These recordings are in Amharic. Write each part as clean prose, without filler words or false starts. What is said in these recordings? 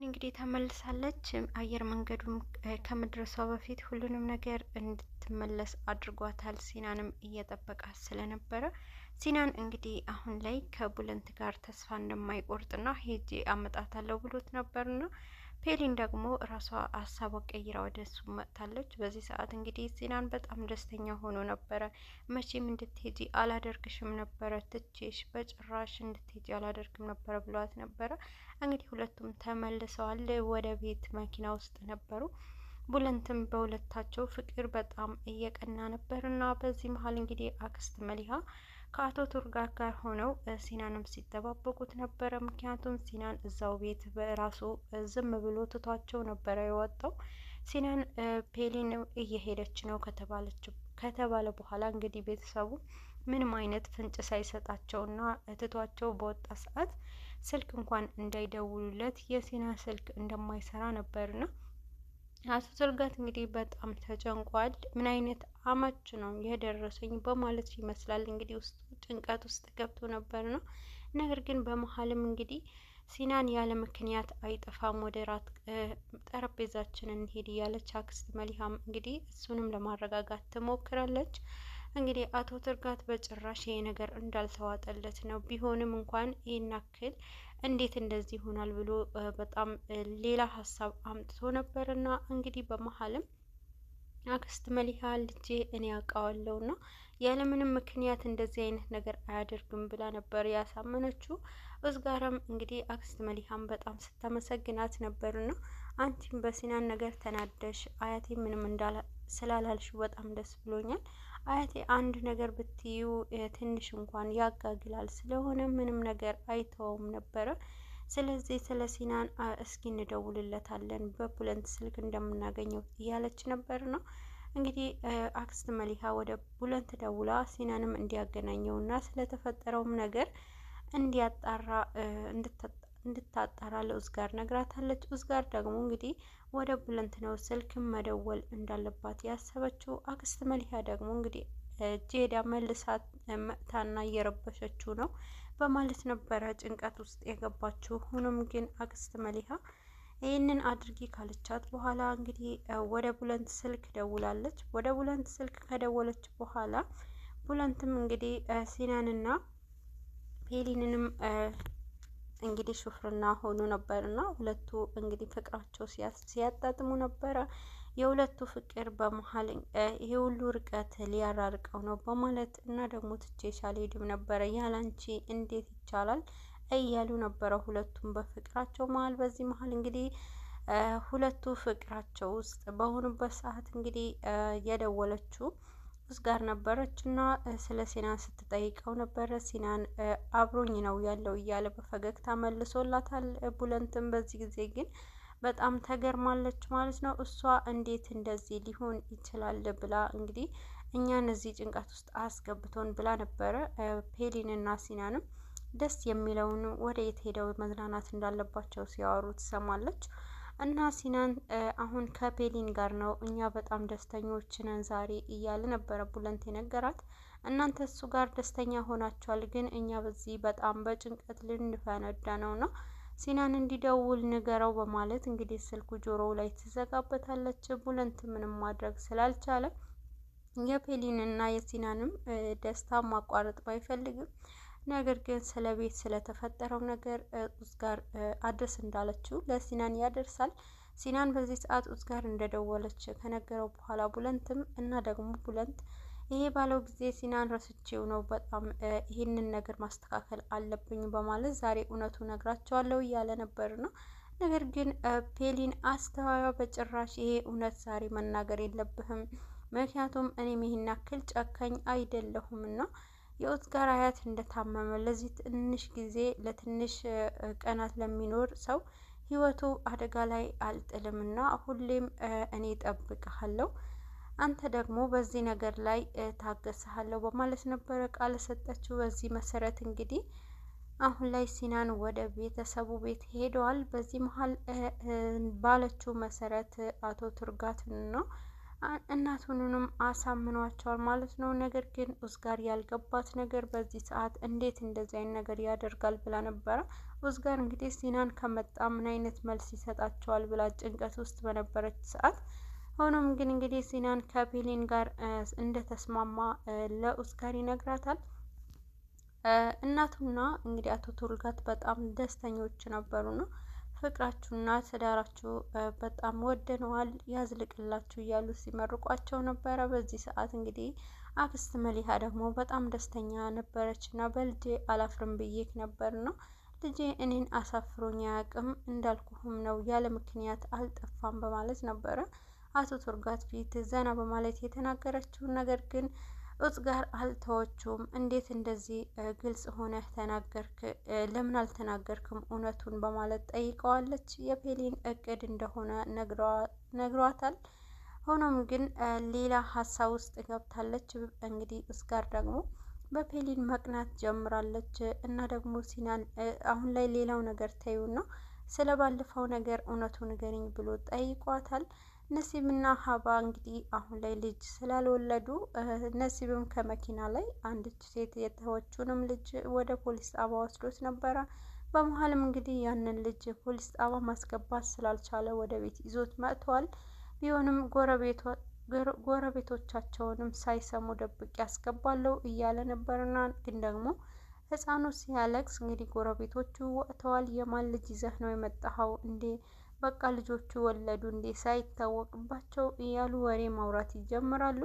እንግዲህ ተመልሳለች። አየር መንገዱም ከመድረሷ በፊት ሁሉንም ነገር እንድትመለስ አድርጓታል። ሲናንም እየጠበቃት ስለነበረ ሲናን እንግዲህ አሁን ላይ ከቡለንት ጋር ተስፋ እንደማይቆርጥና ሄጄ አመጣታለሁ ብሎት ነበርና ፔሊን ደግሞ ራሷ ሀሳቧ ቀይራ ወደ እሱ መጥታለች። በዚህ ሰዓት እንግዲህ ሲናን በጣም ደስተኛ ሆኖ ነበረ። መቼም እንድትሄጂ አላደርግሽም ነበረ፣ ትቼሽ በጭራሽ እንድትሄጂ አላደርግም ነበረ ብሏት ነበረ። እንግዲህ ሁለቱም ተመልሰዋል። ወደ ቤት መኪና ውስጥ ነበሩ። ቡለንትም በሁለታቸው ፍቅር በጣም እየቀና ነበርና በዚህ መሀል እንግዲህ አክስት መሊሃ ከአቶ ቱርጋት ጋር ሆነው ሲናንም ሲጠባበቁት ነበረ። ምክንያቱም ሲናን እዛው ቤት በራሱ ዝም ብሎ ትቷቸው ነበረ የወጣው። ሲናን ፔሊን እየሄደች ነው ከተባለ በኋላ እንግዲህ ቤተሰቡ ምንም አይነት ፍንጭ ሳይሰጣቸውና ትቷቸው በወጣ ሰዓት ስልክ እንኳን እንዳይደውሉለት የሲና ስልክ እንደማይሰራ ነበርና አቶ ቱርጋት እንግዲህ በጣም ተጨንቋል። ምን አይነት አመች ነው የደረሰኝ በማለት ይመስላል እንግዲህ ውስጡ ጭንቀት ውስጥ ገብቶ ነበርና ነገር ግን በመሀልም እንግዲህ ሲናን ያለ ምክንያት አይጠፋም፣ ወደ ራት ጠረጴዛችንን እንሄድ እያለች አክስት መሊሃም እንግዲህ እሱንም ለማረጋጋት ትሞክራለች። እንግዲህ አቶ ቱርጋት በጭራሽ ይሄ ነገር እንዳልተዋጠለት ነው። ቢሆንም እንኳን ይህን ያክል እንዴት እንደዚህ ይሆናል ብሎ በጣም ሌላ ሀሳብ አምጥቶ ነበርና እንግዲህ በመሀልም አክስት መሊሃ ልጄ እኔ ያውቃዋለሁ ና ያለምንም ምክንያት እንደዚህ አይነት ነገር አያደርግም ብላ ነበር ያሳመነችው። እዝጋርም እንግዲህ አክስት መሊሃም በጣም ስታመሰግናት ነበርና አንቺም በሲናን ነገር ተናደሽ አያቴ ምንም ስላላልሽ በጣም ደስ ብሎኛል። አያቴ አንድ ነገር ብትዩ ትንሽ እንኳን ያጋግላል፣ ስለሆነ ምንም ነገር አይተውም ነበረ። ስለዚህ ስለ ሲናን እስኪ እንደውልለታለን በቡለንት ስልክ እንደምናገኘው እያለች ነበር ነው እንግዲህ አክስት መሊሃ ወደ ቡለንት ደውላ ሲናንም እንዲያገናኘውና ስለተፈጠረውም ነገር እንዲያጣራ እንድታጣራ ለኡዝጋር ነግራታለች። ኡዝጋር ደግሞ እንግዲህ ወደ ቡለንት ነው ስልክ መደወል እንዳለባት ያሰበችው። አክስት መሊሃ ደግሞ እንግዲህ ጄዳ መልሳት መጥታና እየረበሸችው ነው በማለት ነበረ ጭንቀት ውስጥ የገባችው። ሆኖም ግን አክስት መሊሃ ይህንን አድርጊ ካለቻት በኋላ እንግዲህ ወደ ቡለንት ስልክ ደውላለች። ወደ ቡለንት ስልክ ከደወለች በኋላ ቡለንትም እንግዲህ ሲናንና ፔሊንንም እንግዲህ ሹፍርና ሆኑ ነበርና ሁለቱ እንግዲህ ፍቅራቸው ሲያጣጥሙ ነበረ። የሁለቱ ፍቅር በመሀል ይሄ ሁሉ ርቀት ሊያራርቀው ነው በማለት እና ደግሞ ትቼሽ አልሄድም ነበረ ያላንቺ እንዴት ይቻላል እያሉ ነበረ ሁለቱም በፍቅራቸው መሀል። በዚህ መሀል እንግዲህ ሁለቱ ፍቅራቸው ውስጥ በሆኑበት ሰዓት እንግዲህ የደወለችው ኡዝጋር ነበረች እና ስለ ሲናን ስትጠይቀው ነበረ። ሲናን አብሮኝ ነው ያለው እያለ በፈገግታ መልሶላታል። ቡለንትም በዚህ ጊዜ ግን በጣም ተገርማለች ማለት ነው። እሷ እንዴት እንደዚህ ሊሆን ይችላል ብላ እንግዲህ እኛን እዚህ ጭንቀት ውስጥ አስገብቶን ብላ ነበረ። ፔሊንና ሲናንም ደስ የሚለውን ወደ የት ሄደው መዝናናት እንዳለባቸው ሲያወሩ ትሰማለች። እና ሲናን አሁን ከፔሊን ጋር ነው፣ እኛ በጣም ደስተኞች ነን ዛሬ እያለ ነበረ ቡለንት የነገራት። እናንተ እሱ ጋር ደስተኛ ሆናችኋል፣ ግን እኛ በዚህ በጣም በጭንቀት ልንፈነዳ ነውና ሲናን እንዲደውል ንገረው በማለት እንግዲህ ስልኩ ጆሮው ላይ ትዘጋበታለች። ቡለንት ምንም ማድረግ ስላልቻለ የፔሊንና የሲናንም ደስታ ማቋረጥ ባይፈልግም ነገር ግን ስለ ቤት ስለተፈጠረው ነገር ኡዝጋር አድርስ እንዳለችው ለሲናን ያደርሳል። ሲናን በዚህ ሰዓት ኡዝጋር እንደደወለች ከነገረው በኋላ ቡለንትም እና ደግሞ ቡለንት ይሄ ባለው ጊዜ ሲናን ረስቼው ነው፣ በጣም ይሄንን ነገር ማስተካከል አለብኝ በማለት ዛሬ እውነቱ ነግራቸዋለሁ እያለ ነበር ነው። ነገር ግን ፔሊን አስተዋዩ በጭራሽ ይሄ እውነት ዛሬ መናገር የለብህም፣ ምክንያቱም እኔም ይሄን ያክል ጨካኝ አይደለሁም እና የኡዝጋር አያት እንደታመመ ለዚህ ትንሽ ጊዜ ለትንሽ ቀናት ለሚኖር ሰው ህይወቱ አደጋ ላይ አልጥልም እና ሁሌም እኔ ጠብቅሃለሁ፣ አንተ ደግሞ በዚህ ነገር ላይ ታገስሃለሁ በማለት ነበረ ቃል ሰጠችው። በዚህ መሰረት እንግዲህ አሁን ላይ ሲናን ወደ ቤተሰቡ ቤት ሄደዋል። በዚህ መሀል ባለችው መሰረት አቶ ቱርጋትን ነው እናቱንም አሳምኗቸዋል ማለት ነው። ነገር ግን ኡዝጋር ያልገባት ነገር በዚህ ሰዓት እንዴት እንደዚህ አይነት ነገር ያደርጋል ብላ ነበረ። ኡዝጋር እንግዲህ ሲናን ከመጣ ምን አይነት መልስ ይሰጣቸዋል ብላ ጭንቀት ውስጥ በነበረች ሰዓት ሆኖም ግን እንግዲህ ሲናን ከፔሊን ጋር እንደተስማማ ለኡዝጋር ይነግራታል። እናቱና እንግዲህ አቶ ቱርጋት በጣም ደስተኞች ነበሩና ፍቅራችሁና ትዳራችሁ በጣም ወደነዋል ያዝልቅላችሁ እያሉ ሲመርቋቸው ነበረ። በዚህ ሰዓት እንግዲህ አክስት መሊሃ ደግሞ በጣም ደስተኛ ነበረች እና በልጄ አላፍርም ብዬክ ነበርና ልጄ እኔን አሳፍሮኝ አያውቅም እንዳልኩህም ነው ያለ ምክንያት አልጠፋም በማለት ነበረ አቶ ቱርጋት ፊት ዘና በማለት የተናገረችውን። ነገር ግን ኡዝጋር አልተወችውም። እንዴት እንደዚህ ግልጽ ሆነህ ተናገርክ? ለምን አልተናገርክም እውነቱን በማለት ጠይቀዋለች። የፔሊን እቅድ እንደሆነ ነግሯታል። ሆኖም ግን ሌላ ሀሳብ ውስጥ ገብታለች። እንግዲህ ኡዝጋር ደግሞ በፔሊን መቅናት ጀምራለች እና ደግሞ ሲናን አሁን ላይ ሌላው ነገር ተዩና ስለ ባለፈው ነገር እውነቱ ንገሪኝ ብሎ ጠይቋታል። ነሲብና ሀባ እንግዲህ አሁን ላይ ልጅ ስላልወለዱ ነሲብም ከመኪና ላይ አንዲት ሴት የተወቹንም ልጅ ወደ ፖሊስ ጣቢያ ወስዶት ነበረ። በመሀልም እንግዲህ ያንን ልጅ ፖሊስ ጣቢያ ማስገባት ስላልቻለ ወደ ቤት ይዞት መጥተዋል። ቢሆንም ጎረቤቶቻቸውንም ሳይሰሙ ደብቅ ያስገባለው እያለ ነበርና ግን ደግሞ ህፃኑ ሲያለቅስ እንግዲህ ጎረቤቶቹ ወጥተዋል። የማን ልጅ ይዘህ ነው የመጣኸው እንዴ? በቃ ልጆቹ ወለዱ እንዴ ሳይታወቅባቸው እያሉ ወሬ ማውራት ይጀምራሉ።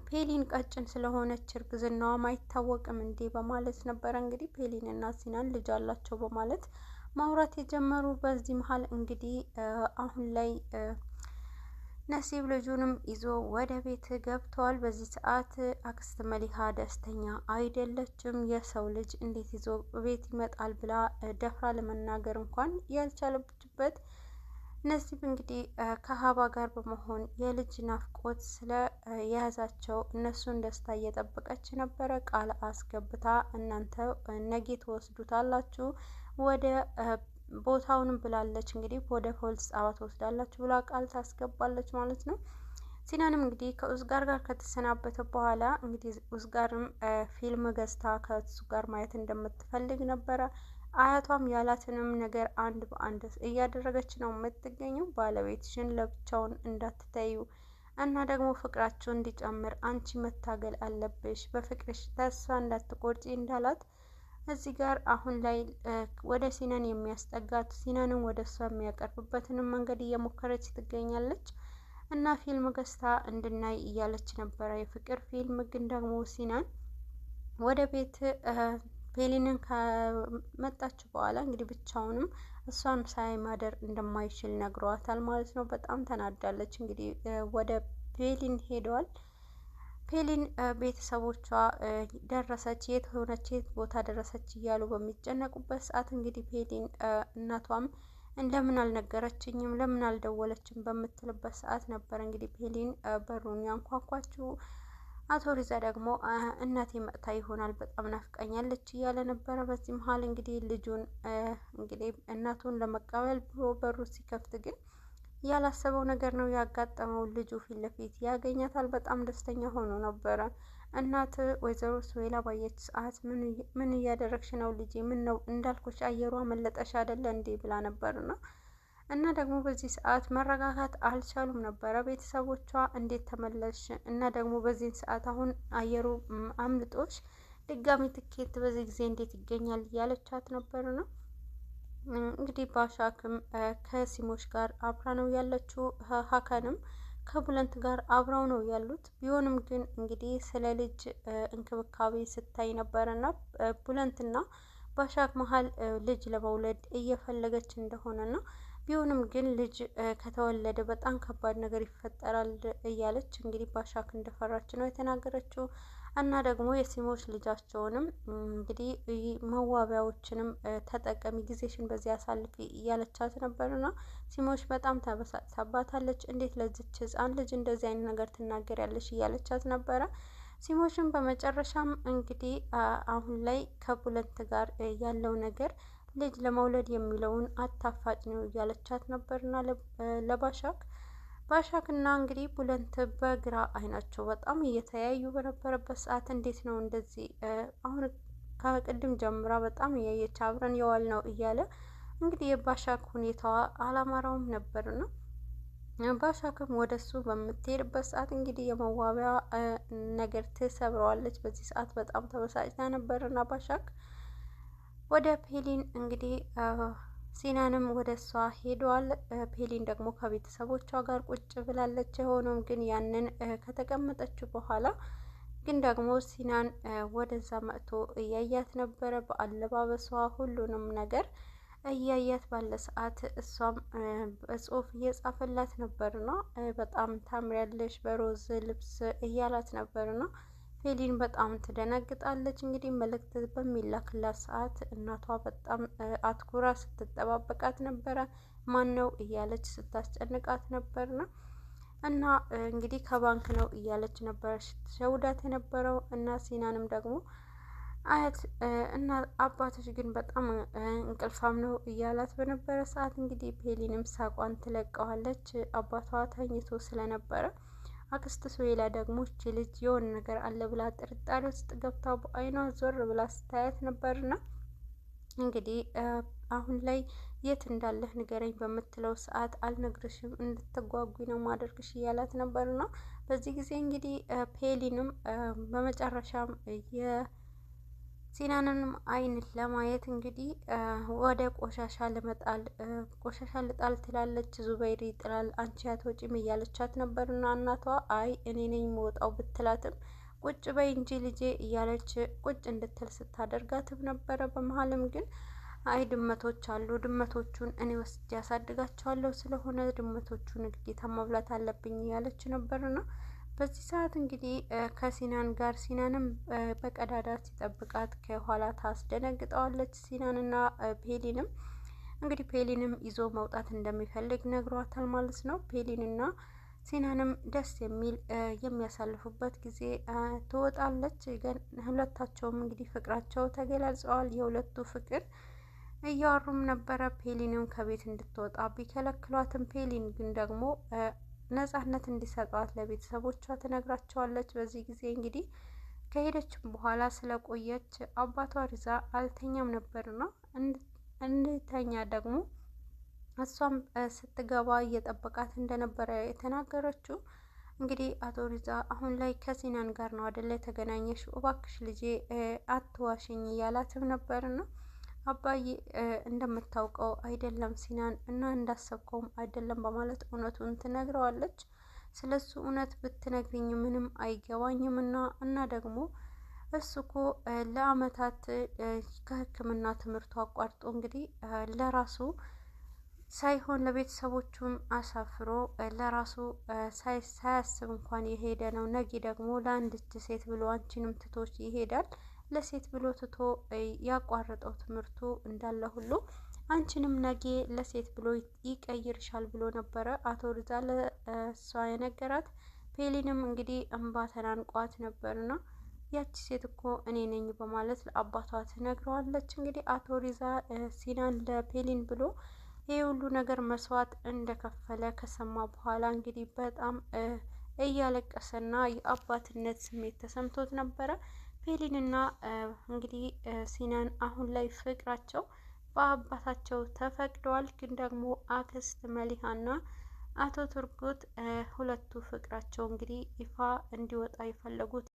ፔሊን ቀጭን ስለሆነች እርግዝናዋም አይታወቅም እንዴ በማለት ነበረ እንግዲህ ፔሊን እና ሲናን ልጅ አላቸው በማለት ማውራት የጀመሩ። በዚህ መሀል እንግዲህ አሁን ላይ ነሲብ ልጁንም ይዞ ወደ ቤት ገብተዋል። በዚህ ሰዓት አክስት መሊሃ ደስተኛ አይደለችም። የሰው ልጅ እንዴት ይዞ ቤት ይመጣል ብላ ደፍራ ለመናገር እንኳን ያልቻለችበት። ነሲብ እንግዲህ ከሀባ ጋር በመሆን የልጅ ናፍቆት ስለ የያዛቸው እነሱን ደስታ እየጠበቀች ነበረ። ቃል አስገብታ እናንተ ነጌ ትወስዱታላችሁ ወደ ቦታውንም ብላለች። እንግዲህ ወደ ፖሊስ ጣቢያ ትወስዳላችሁ ብላ ቃል ታስገባለች ማለት ነው። ሲናንም እንግዲህ ከኡዝጋር ጋር ከተሰናበተ በኋላ እንግዲህ ኡዝጋርም ፊልም ገዝታ ከሱ ጋር ማየት እንደምትፈልግ ነበረ። አያቷም ያላትንም ነገር አንድ በአንድ እያደረገች ነው የምትገኘው። ባለቤትሽን ለብቻውን እንዳትተዩ እና ደግሞ ፍቅራቸው እንዲጨምር አንቺ መታገል አለብሽ፣ በፍቅርሽ ተስፋ እንዳትቆርጪ እንዳላት እዚህ ጋር አሁን ላይ ወደ ሲናን የሚያስጠጋት ሲናንን ወደ እሷ የሚያቀርብበትንም መንገድ እየሞከረች ትገኛለች እና ፊልም ገዝታ እንድናይ እያለች ነበረ። የፍቅር ፊልም ግን ደግሞ ሲናን ወደ ቤት ፔሊንን ከመጣች በኋላ እንግዲህ ብቻውንም እሷን ሳይማደር እንደማይችል ነግሯታል ማለት ነው። በጣም ተናዳለች። እንግዲህ ወደ ፔሊን ሄደዋል። ፔሊን ቤተሰቦቿ ደረሰች፣ የት ሆነች፣ የት ቦታ ደረሰች እያሉ በሚጨነቁበት ሰዓት እንግዲህ ፔሊን እናቷም እንደምን አልነገረችኝም፣ ለምን አልደወለችም በምትልበት ሰዓት ነበር እንግዲህ ፔሊን በሩን ያንኳኳችው። አቶ ሪዛ ደግሞ እናቴ መጥታ ይሆናል በጣም ናፍቃኛለች እያለ ነበረ። በዚህ መሀል እንግዲህ ልጁን እንግዲህ እናቱን ለመቀበል ብሎ በሩ ሲከፍት ግን ያላሰበው ነገር ነው ያጋጠመው። ልጁ ፊት ለፊት ያገኛታል። በጣም ደስተኛ ሆኖ ነበረ። እናት ወይዘሮ ሱዌላ ባየች ሰዓት ምን እያደረግሽ ነው ልጄ? ምን ነው እንዳልኩሽ አየሯ መለጠሽ አይደለ እንዴ ብላ ነበርና እና ደግሞ በዚህ ሰዓት መረጋጋት አልቻሉም ነበረ ቤተሰቦቿ። እንዴት ተመለሽ እና ደግሞ በዚህ ሰዓት አሁን አየሩ አምልጦሽ ድጋሚ ትኬት በዚህ ጊዜ እንዴት ይገኛል እያለቻት ነበርና እንግዲህ ባሻክም ከሲሞች ጋር አብራ ነው ያለችው። ሀካንም ከቡለንት ጋር አብረው ነው ያሉት። ቢሆንም ግን እንግዲህ ስለ ልጅ እንክብካቤ ስታይ ነበረና ቡለንትና ባሻክ መሀል ልጅ ለመውለድ እየፈለገች እንደሆነና ቢሆንም ግን ልጅ ከተወለደ በጣም ከባድ ነገር ይፈጠራል እያለች እንግዲህ ባሻክ እንደፈራች ነው የተናገረችው። እና ደግሞ የሲሞች ልጃቸውንም እንግዲህ መዋቢያዎችንም ተጠቀሚ፣ ጊዜሽን በዚህ አሳልፊ እያለቻት ነበርና ሲሞች በጣም ተበሳጭታባታለች። እንዴት ለዚች ህፃን ልጅ እንደዚህ አይነት ነገር ትናገሪያለሽ እያለቻት ነበረ። ሲሞችን በመጨረሻም እንግዲህ አሁን ላይ ከቡለንት ጋር ያለው ነገር ልጅ ለመውለድ የሚለውን አታፋጭ ነው እያለቻት ነበርና ባሻክ እና እንግዲህ ቡለንት በግራ አይናቸው በጣም እየተያዩ በነበረበት ሰዓት እንዴት ነው እንደዚህ አሁን ከቅድም ጀምራ በጣም እያየች አብረን የዋል ነው እያለ እንግዲህ የባሻክ ሁኔታዋ አላማራውም ነበርና ባሻክም ወደ እሱ በምትሄድበት ሰዓት እንግዲህ የመዋቢያ ነገር ትሰብረዋለች። በዚህ ሰዓት በጣም ተበሳጭታ ነበርና ባሻክ ወደ ፔሊን እንግዲህ ሲናንም ወደ እሷ ሄደዋል። ፔሊን ደግሞ ከቤተሰቦቿ ጋር ቁጭ ብላለች። ሆኖም ግን ያንን ከተቀመጠችው በኋላ ግን ደግሞ ሲናን ወደዛ መጥቶ እያያት ነበረ። በአለባበሷ ሁሉንም ነገር እያያት ባለ ሰዓት እሷም በጽሁፍ እየጻፈላት ነበርና በጣም ታምሪያለሽ በሮዝ ልብስ እያላት ነበርና ፔሊን በጣም ትደነግጣለች። እንግዲህ መልእክት በሚላክላት ሰዓት እናቷ በጣም አትኩራ ስትጠባበቃት ነበረ። ማን ነው እያለች ስታስጨንቃት ነበርና እና እንግዲህ ከባንክ ነው እያለች ነበር ሸውዳት የነበረው እና ሲናንም ደግሞ አያት እና አባትሽ ግን በጣም እንቅልፋም ነው እያላት በነበረ ሰዓት እንግዲህ ፔሊንም ሳቋን ትለቀዋለች። አባቷ ተኝቶ ስለነበረ አክስት ሱሄላ ደግሞ እቺ ልጅ የሆነ ነገር አለ ብላ ጥርጣሬ ውስጥ ገብታ በአይኗ ዞር ብላ ስታያት ነበርና እንግዲህ አሁን ላይ የት እንዳለህ ንገረኝ በምትለው ሰዓት አልነግርሽም እንድትጓጉ ነው ማደርግሽ እያላት ነበርና በዚህ ጊዜ እንግዲህ ፔሊንም በመጨረሻም የሲናንንም አይን ለማየት እንግዲህ ወደ ቆሻሻ ለመጣል ቆሻሻ ልጣል ትላለች። ዙበይር ይጥላል አንቺ አትወጪም እያለቻት ነበርና እናቷ አይ እኔ ነኝ የምወጣው ብትላትም ቁጭ በይ እንጂ ልጄ እያለች ቁጭ እንድትል ስታደርጋትም ነበረ። በመሀልም ግን አይ ድመቶች አሉ፣ ድመቶቹን እኔ ወስጄ ያሳድጋቸዋለሁ፣ ስለሆነ ድመቶቹን ግዴታ መብላት አለብኝ እያለች ነበርና በዚህ ሰዓት እንግዲህ ከሲናን ጋር ሲናንም በቀዳዳ ሲጠብቃት ከኋላ ታስደነግጠዋለች። ሲናንና ፔሊንም እንግዲህ ፔሊንም ይዞ መውጣት እንደሚፈልግ ነግሯታል ማለት ነው። ፔሊንና ሲናንም ደስ የሚል የሚያሳልፉበት ጊዜ ትወጣለች። ሁለታቸውም እንግዲህ ፍቅራቸው ተገላጽተዋል። የሁለቱ ፍቅር እያወሩም ነበረ። ፔሊንም ከቤት እንድትወጣ ቢከለክሏትም ፔሊን ግን ደግሞ ነጻነት እንዲሰጧት ለቤተሰቦቿ ትነግራቸዋለች። በዚህ ጊዜ እንግዲህ ከሄደችም በኋላ ስለቆየች አባቷ ሪዛ አልተኛም ነበርና እንድተኛ ደግሞ እሷም ስትገባ እየጠበቃት እንደነበረ የተናገረችው እንግዲህ አቶ ሪዛ አሁን ላይ ከሲናን ጋር ነው አይደለ የተገናኘሽ? እባክሽ ልጄ አትዋሽኝ እያላትም ነበርና አባዬ እንደምታውቀው አይደለም ሲናን እና እንዳሰብከውም አይደለም በማለት እውነቱን ትነግረዋለች። ስለሱ እውነት ብትነግሪኝ ምንም አይገባኝም እና ደግሞ እሱ እኮ ለአመታት ከሕክምና ትምህርቱ አቋርጦ እንግዲህ ለራሱ ሳይሆን ለቤተሰቦቹም አሳፍሮ ለራሱ ሳያስብ እንኳን የሄደ ነው። ነጊ ደግሞ ለአንድ ሴት ብሎ አንቺንም ትቶች ይሄዳል። ለሴት ብሎ ትቶ ያቋረጠው ትምህርቱ እንዳለ ሁሉ አንቺንም ነጌ ለሴት ብሎ ይቀይርሻል ብሎ ነበረ አቶ ሪዛ ለእሷ የነገራት። ፔሊንም እንግዲህ እንባ ተናንቋት ነበርና ያቺ ሴት እኮ እኔ ነኝ በማለት ለአባቷ ትነግረዋለች። እንግዲህ አቶ ሪዛ ሲናን ለፔሊን ብሎ ይህ ሁሉ ነገር መስዋዕት እንደከፈለ ከሰማ በኋላ እንግዲህ በጣም እያለቀሰና የአባትነት ስሜት ተሰምቶት ነበረ። ፔሊንና እንግዲህ ሲናን አሁን ላይ ፍቅራቸው በአባታቸው ተፈቅደዋል። ግን ደግሞ አክስት መሊሃና አቶ ቱርጉት ሁለቱ ፍቅራቸው እንግዲህ ይፋ እንዲወጣ የፈለጉት